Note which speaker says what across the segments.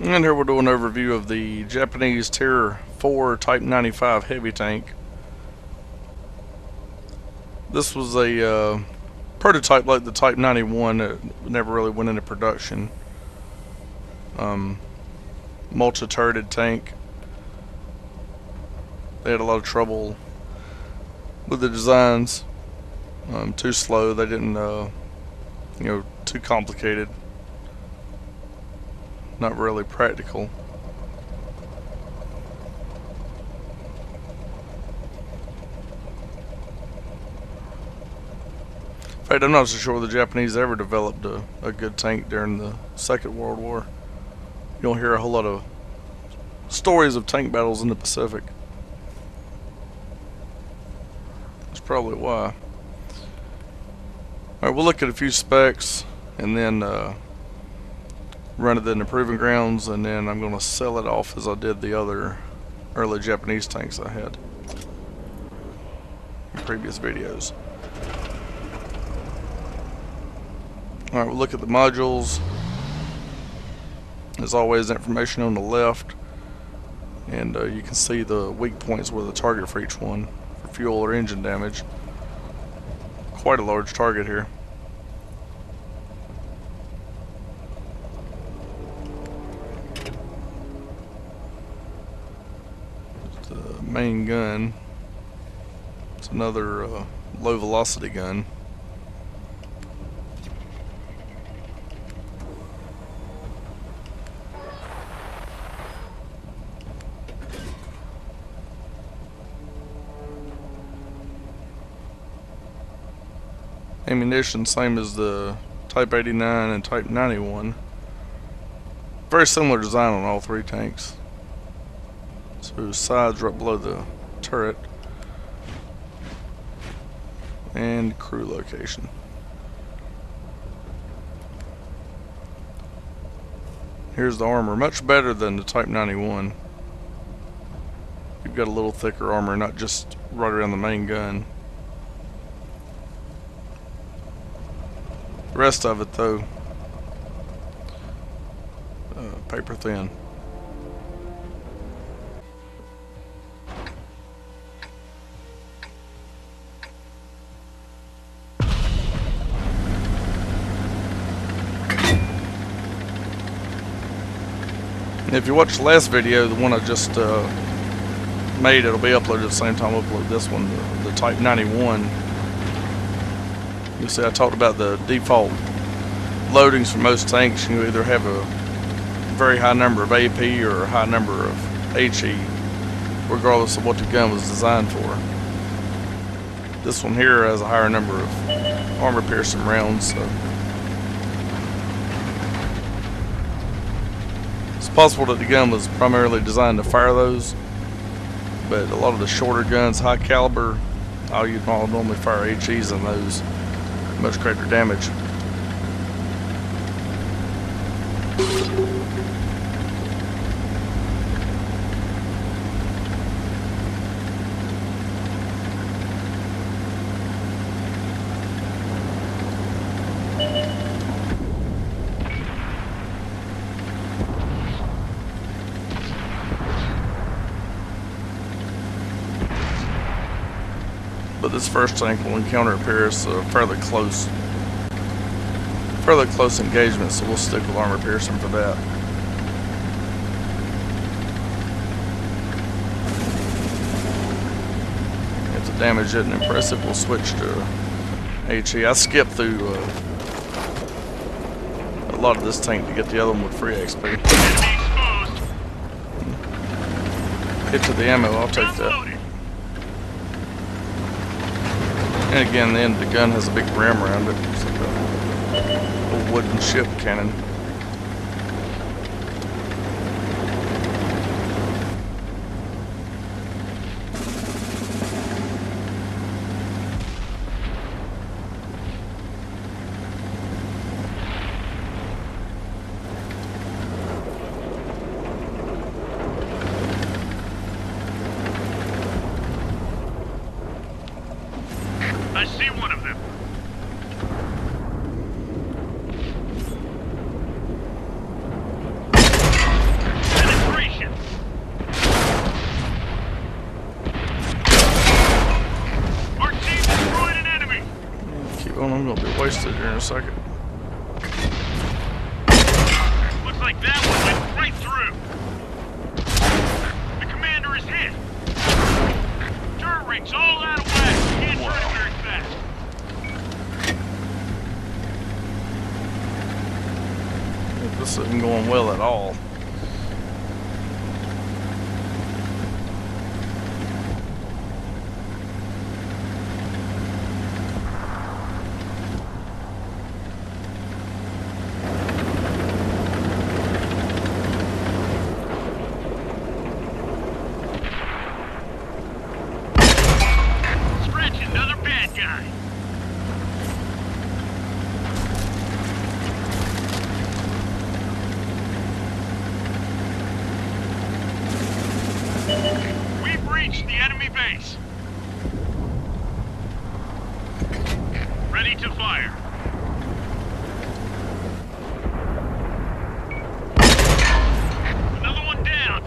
Speaker 1: And here we'll do an overview of the Japanese Tier 4 Type 95 heavy tank. This was a prototype like the Type 91 that never really went into production. Multi-turreted tank. They had a lot of trouble with the designs. Too slow. They didn't, too complicated. Not really practical. In fact, I'm not so sure the Japanese ever developed a good tank during the Second World War. You don't hear a whole lot of stories of tank battles in the Pacific. That's probably why. Alright, we'll look at a few specs and then run it in the proving grounds, and then I'm going to sell it off as I did the other early Japanese tanks I had in previous videos. Alright, we'll look at the modules. As always, information on the left, and you can see the weak points with the target for each one for fuel or engine damage. Quite a large target here. The main gun. It's another low velocity gun. Ammunition, same as the Type 89 and Type 91. Very similar design on all three tanks. So sides right below the turret. And crew location. Here's the armor, much better than the Type 91. You've got a little thicker armor, not just right around the main gun. The rest of it, though, paper thin. And if you watch the last video, the one I just made, it'll be uploaded at the same time I upload this one, the Type 91. You'll see I talked about the default loadings for most tanks. You either have a very high number of AP or a high number of HE, regardless of what the gun was designed for. This one here has a higher number of armor piercing rounds, so it's possible that the gun was primarily designed to fire those, but a lot of the shorter guns, high caliber, I'll normally fire HEs in those. Much greater damage. But this first tank will encounter Pierce fairly close engagement, so we'll stick with armor piercing for that. If the damage isn't impressive, we'll switch to HE. I skipped through a lot of this tank to get the other one with free XP. Get to the ammo, I'll take that. And again, the end of the gun has a big rim around it. It's like a little wooden ship cannon.
Speaker 2: I see one of them.
Speaker 1: wasted here in a second.
Speaker 2: Looks like that one went right through. The commander is hit. Turret rigs all out of whack. Can't turn it very fast.
Speaker 1: This isn't going well at all.
Speaker 2: Scratch another bad guy. We've reached the enemy base. Ready to fire. Another one down.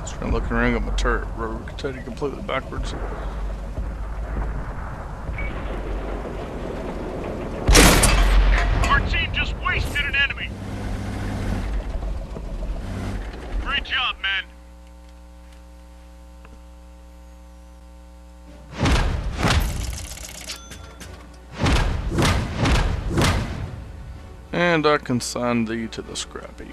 Speaker 1: Just trying to look around at my turret, rotated completely backwards.
Speaker 2: Our team just wasted an enemy. Great job, men.
Speaker 1: And I consign thee to the scrap heap.